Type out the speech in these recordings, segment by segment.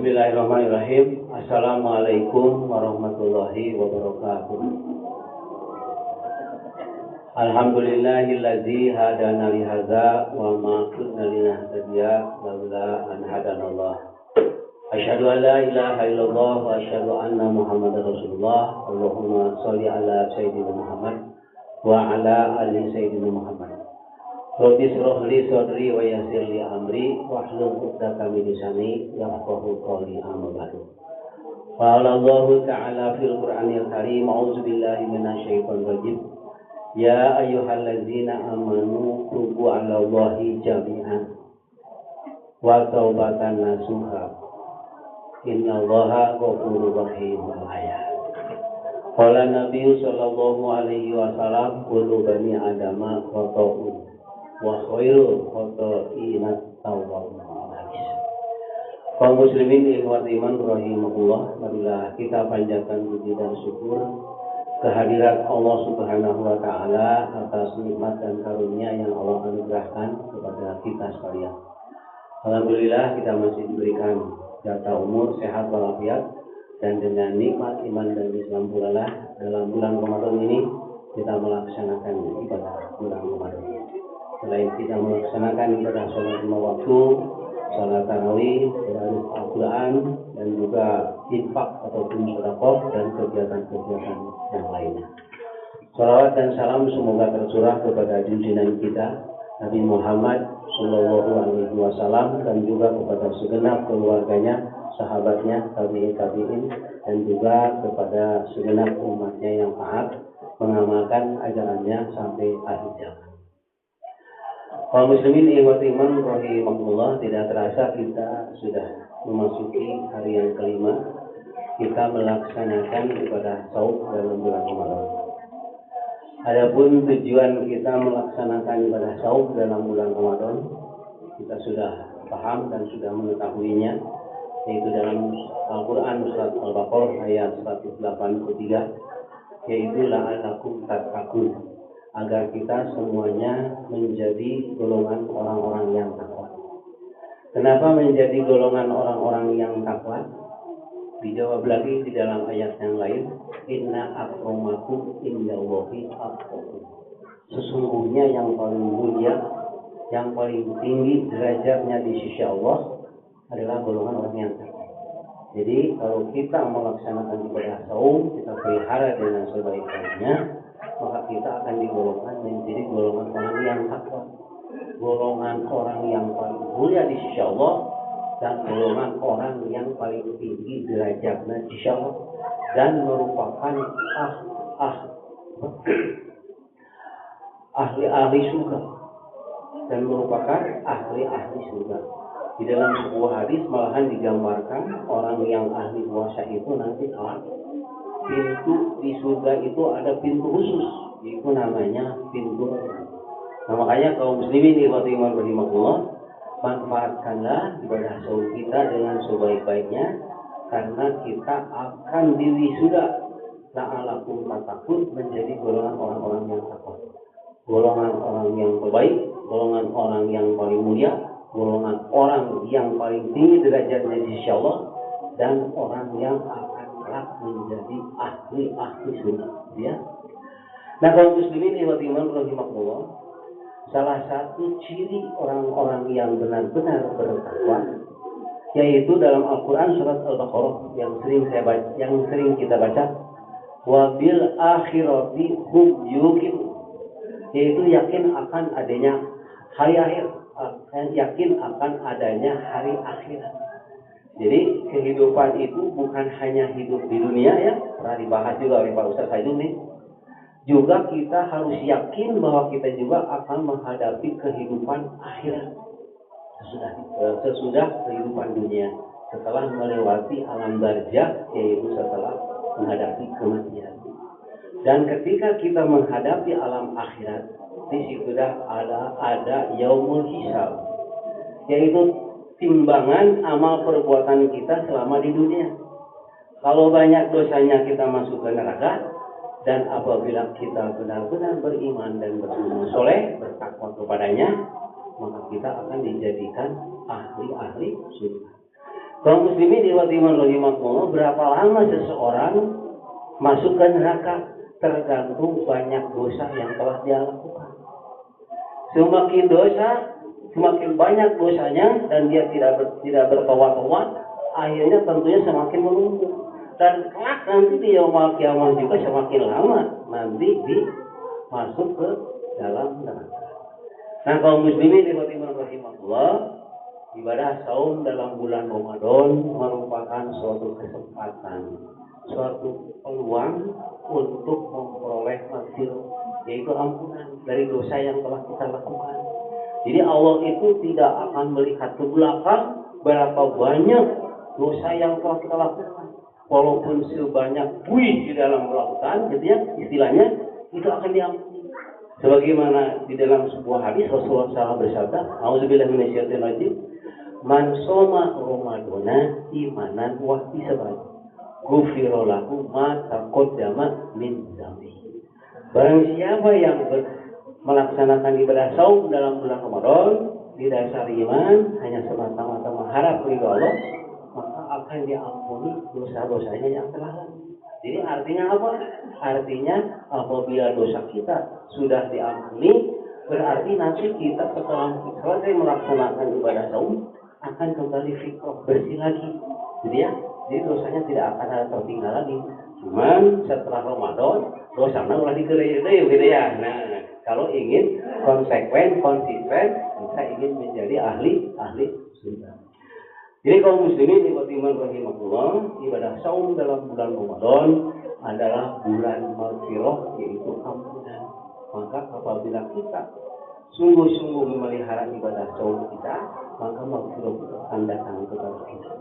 Bismillahirrahmanirrahim. Assalamualaikum warahmatullahi wabarakatuh. Alhamdulillahillazi hadana li hadza wa ma kunna linahtadiya laula an hadanallah. Asyhadu an la ilaha illallah wa asyhadu anna Muhammadar Rasulullah. Allahumma shalli ala sayyidina Muhammad wa ala ali sayyidina Muhammad. Rabbi shrah li sadri wa yassir li amri wahlul 'uqdatam min lisani yafqahu qawli amma ba'du. Qala Allah ta'ala fil Qur'anil Karim, a'udzu billahi minasy syaithanir rajim. Ya ayyuhalladzina amanu tubu 'alallahi jami'an wa taubatan nasuha. Innallaha ghafurur rahim. Ayat. Qala Nabi sallallahu alaihi wasallam, kullu bani adama khata'un wa khairul khata'ina tawwabun. Kaum muslimin ikhwat iman rahimahullah, marilah kita panjatkan puji dan syukur kehadirat Allah Subhanahu wa taala atas nikmat dan karunia yang Allah anugerahkan kepada kita sekalian. Alhamdulillah kita masih diberikan jatah umur, sehat walafiat, dan dengan nikmat iman dan Islam pula dalam bulan Ramadan ini kita melaksanakan ibadah bulan Ramadan. Selain kita melaksanakan ibadah sholat lima waktu, sholat tarawih, tadarus Al-Quran, dan juga infak ataupun sedekah dan kegiatan-kegiatan yang lainnya. Salawat dan salam semoga tercurah kepada junjungan kita Nabi Muhammad Sallallahu Alaihi Wasallam dan juga kepada segenap keluarganya, sahabatnya, tabi'in, dan juga kepada segenap umatnya yang taat mengamalkan ajarannya sampai akhir zaman. Kaum muslimin ikhwati iman rahimahullah, tidak terasa kita sudah memasuki hari yang kelima kita melaksanakan ibadah saum dalam bulan Ramadan. Adapun tujuan kita melaksanakan ibadah saum dalam bulan Ramadan kita sudah paham dan sudah mengetahuinya, yaitu dalam Al-Quran surat Al-Baqarah ayat 183, yaitu la'allakum tattaqun, agar kita semuanya menjadi golongan orang-orang yang takwa. Kenapa menjadi golongan orang-orang yang takwa? Dijawab lagi di dalam ayat yang lain, inna akramakum indallahi atqakum. Sesungguhnya yang paling mulia, yang paling tinggi derajatnya di sisi Allah adalah golongan orang yang takwa. Jadi kalau kita melaksanakan ibadah saum, kita pelihara dengan sebaik-baiknya, maka kita akan digolongkan menjadi golongan orang yang takwa, golongan orang yang paling mulia di sisi Allah, dan golongan orang yang paling tinggi derajatnya di sisi Allah, dan merupakan ahli-ahli surga, dan merupakan ahli-ahli surga. Di dalam sebuah hadis malahan digambarkan orang yang ahli puasa itu nanti pintu di surga itu ada pintu khusus, itu namanya pintu. Nah, makanya kaum muslimin ikhwati iman rahimahullah, manfaatkanlah ibadah saum kita dengan sebaik-baiknya, karena kita akan diwisuda la'alakum tattaqun, menjadi golongan orang-orang yang takwa, golongan orang yang terbaik, golongan orang yang paling mulia, golongan orang yang paling tinggi derajatnya di sisi Allah, dan orang yang akan menjadi ahli-ahli surga, ya. Nah, kaum muslimin ikhwati iman rahimahullah, salah satu ciri orang-orang yang benar-benar bertakwa yaitu dalam Al-Quran surat Al-Baqarah yang sering kita baca, wabil akhirati hum yuqinun, yaitu yakin akan adanya hari akhir, yakin akan adanya hari akhirat. Jadi kehidupan itu bukan hanya hidup di dunia, ya, pernah dibahas juga oleh Pak Ustaz Haidum nih. Juga kita harus yakin bahwa kita juga akan menghadapi kehidupan akhirat sesudah kehidupan dunia, setelah melewati alam barzakh, yaitu setelah menghadapi kematian. Dan ketika kita menghadapi alam akhirat, di situ ada yaumul hisab, yaitu timbangan amal perbuatan kita selama di dunia. Kalau banyak dosanya kita masuk ke neraka, dan apabila kita benar-benar beriman dan beramal soleh, bertakwa kepadanya, maka kita akan dijadikan ahli-ahli surga. Kaum muslimin rahimahullah, berapa lama seseorang masuk ke neraka tergantung banyak dosa yang telah dia lakukan. Semakin dosa, semakin banyak dosanya dan dia tidak bertobat-tobat, akhirnya tentunya semakin menumpuk. Dan nanti di yaumul kiamat juga semakin lama nanti masuk ke dalam neraka. Nah, kaum muslimin rahimahullah, ibadah saum dalam bulan Ramadan merupakan suatu kesempatan, suatu peluang untuk memperoleh maghfirah, yaitu ampunan dari dosa yang telah kita lakukan. Jadi Allah itu tidak akan melihat ke belakang berapa banyak dosa yang telah kita lakukan. Walaupun sebanyak buih di dalam lautan, gitu ya, istilahnya itu akan diampuni. Sebagaimana di dalam sebuah hadis Rasulullah SAW bersabda, "Auzubillahi minasyaitonir rajim, man shoma Ramadana imanan wa ihtisaban, ghufira lahu ma taqaddama min dzambi." Barang siapa yang melaksanakan ibadah saum dalam bulan Ramadan didasari iman hanya semata-mata mengharap ridha Allah, maka akan diampuni dosa-dosanya yang telah lalu. Jadi artinya apa? Artinya apabila dosa kita sudah diampuni, berarti nanti kita setelah selesai melaksanakan ibadah saum akan kembali fitrah, bersih lagi. Jadi dosanya tidak akan ada tertinggal lagi. Cuman setelah Ramadan dosanya ulah dikelayai gitu ya. Nah, kalau ingin konsisten, kita ingin menjadi ahli surga. Jadi kaum muslimin rahimahullah, ibadah saum dalam bulan Ramadan adalah bulan maghfirah, yaitu ampunan. Maka apabila kita sungguh-sungguh memelihara ibadah saum kita, maka maghfirah akan datang kepada kita.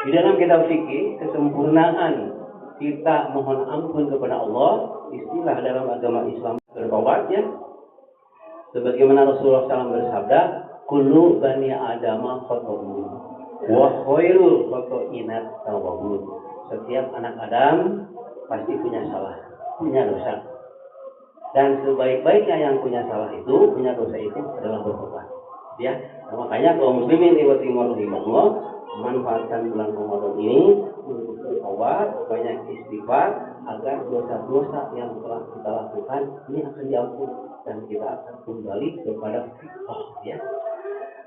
Di dalam kitab fikih, kesempurnaan kita mohon ampun kepada Allah, istilah dalam agama Islam bertobat ya. Sebagaimana Rasulullah SAW bersabda, "Kullu bani Adama khata'un wa khairul khata'inat tawwabun." Setiap anak Adam pasti punya salah, punya dosa. Dan sebaik-baiknya yang punya salah itu, punya dosa itu adalah bertobat. Ya, nah, makanya kaum muslimin rahimahullah, manfaatkan bulan Ramadan ini untuk bertobat, banyak istighfar agar dosa-dosa yang telah kita lakukan ini akan diampuni dan kita akan kembali kepada fitrah ya.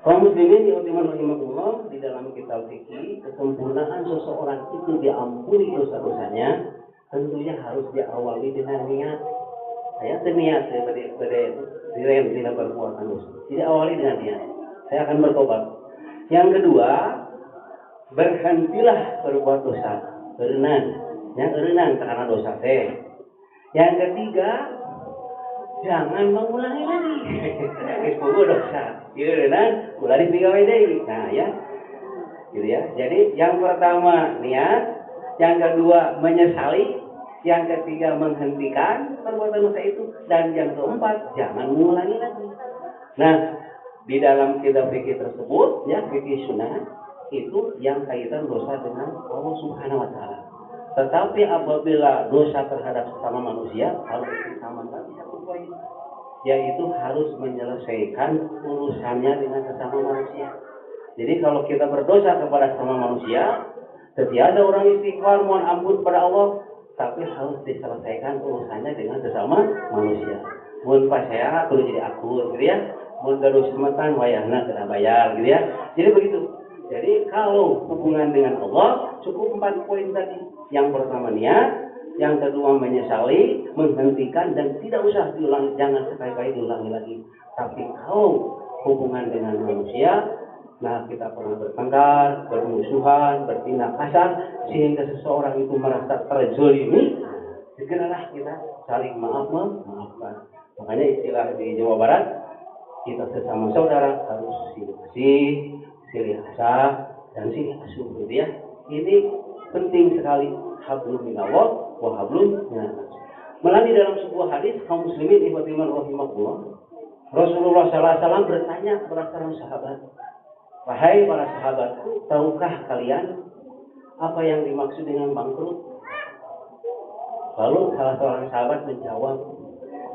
Kaum muslimin rahimahullah, di dalam kitab fikih, kesempurnaan seseorang itu diampuni dosa-dosanya tentunya harus diawali dengan niat. Saya niat direm tidak berbuat dosa. Jadi awali dengan niat. Saya akan bertobat. Yang kedua, berhentilah berbuat dosa. Erenan karena dosa teh. Yang ketiga, jangan mengulangi lagi. Itu dosa. Erenan ulangi pegawai deui. Nah ya. Gitu ya. Jadi yang pertama niat, yang kedua menyesali, yang ketiga menghentikan perbuatan dosa itu, dan yang keempat jangan mengulangi lagi. Nah, di dalam kitab fikih tersebut ya, fikih sunnah itu yang kaitan dosa dengan Allah Subhanahu wa taala. Tetapi apabila dosa terhadap sesama manusia, harus kita bisa berbuat, yaitu harus menyelesaikan urusannya dengan sesama manusia. Jadi kalau kita berdosa kepada sesama manusia, setiap ada orang istighfar mohon ampun kepada Allah, tapi harus diselesaikan urusannya dengan sesama manusia. Mun pas saya perlu jadi akur gitu ya. Mun gaduh semetan wayahna kena bayar gitu ya. Jadi begitu. Jadi kalau hubungan dengan Allah cukup 4 poin tadi. Yang pertama niat, yang kedua menyesali, menghentikan, dan tidak usah diulangi, jangan sekali-kali diulangi lagi. Tapi kalau hubungan dengan manusia, nah kita pernah bertengkar, bermusuhan, bertindak kasar, sehingga seseorang itu merasa terzolimi, segeralah kita saling memaafkan. Makanya istilah di Jawa Barat, kita sesama saudara harus silih asah, dan silih asuh gitu ya. Ini penting sekali, hablum minallah wa hablum minannas. Melalui dalam sebuah hadis, kaum muslimin rahimahullah, Rasulullah SAW bertanya kepada para sahabat, "Wahai para sahabatku, tahukah kalian apa yang dimaksud dengan bangkrut?" Lalu salah seorang sahabat menjawab,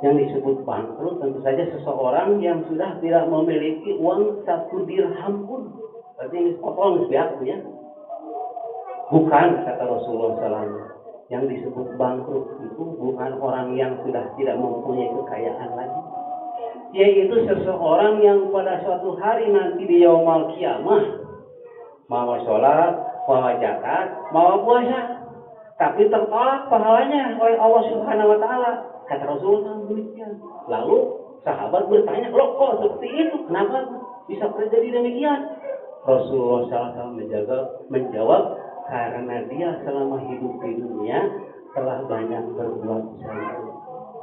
yang disebut bangkrut tentu saja seseorang yang sudah tidak memiliki uang 1 dirham pun. Berarti ini potong ya. Bukan, kata Rasulullah SAW, yang disebut bangkrut itu bukan orang yang sudah tidak mempunyai kekayaan lagi, yaitu seseorang yang pada suatu hari nanti di yaumul kiamah mau sholat, mau zakat, mau puasa, tapi tertolak pahalanya oleh Allah Subhanahu Wa Taala. Kata Rasulullah demikian. Lalu sahabat bertanya, loh kok seperti itu? Kenapa bisa terjadi demikian? Rasulullah SAW menjawab, karena dia selama hidup di dunia telah banyak berbuat dosa,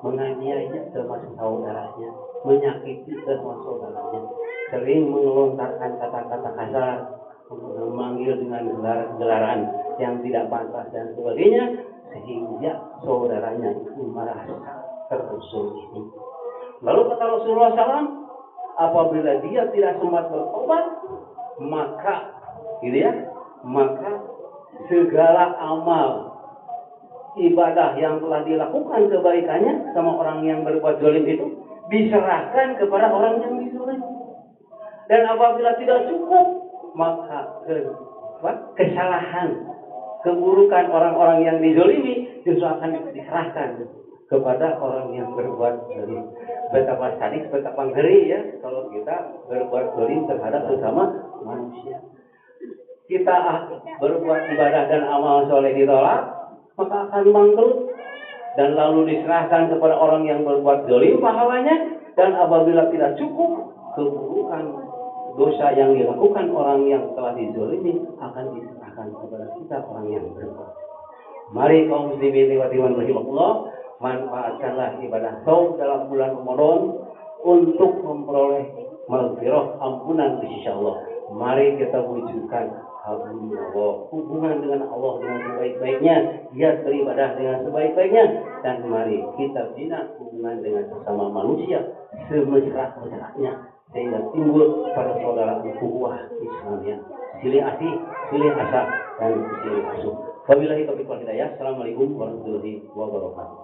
menganiaya termasuk saudaranya, menyakiti termasuk saudaranya, sering mengelontarkan kata-kata kasar, memanggil dengan gelaran yang tidak pantas dan sebagainya, sehingga saudaranya itu merasa terzolimi. Lalu kata Rasulullah SAW, apabila dia tidak sempat bertobat, maka segala amal ibadah yang telah dilakukan kebaikannya sama orang yang berbuat zalim itu diserahkan kepada orang yang dizalimi. Dan apabila tidak cukup, maka kesalahan, keburukan orang-orang yang dizalimi justru akan diserahkan kepada orang yang berbuat zalim. Betapa sadis, betapa ngeri ya kalau kita berbuat zalim terhadap sesama manusia. Kita berbuat ibadah dan amal soleh ditolak, maka akan bangkrut dan lalu diserahkan kepada orang yang berbuat zalim pahalanya. Dan apabila tidak cukup, keburukan dosa yang dilakukan orang yang telah dizalimi akan diserahkan kepada kita orang yang berbuat. Mari kaum muslimin wa rahimahullah, manfaatkanlah ibadah saum dalam bulan Ramadan untuk memperoleh maghfirah, ampunan di sisi Allah. Mari kita wujudkan hubungan dengan Allah dengan sebaik-baiknya, giat beribadah dengan sebaik-baiknya, dan mari kita bina hubungan dengan sesama manusia semesra-mesranya sehingga timbul pada saudara ukhuwah Islamiyah, silih asih, silih asa, dan silih asuh. Wabillahi taufiq wal hidayah. Assalamualaikum warahmatullahi wabarakatuh.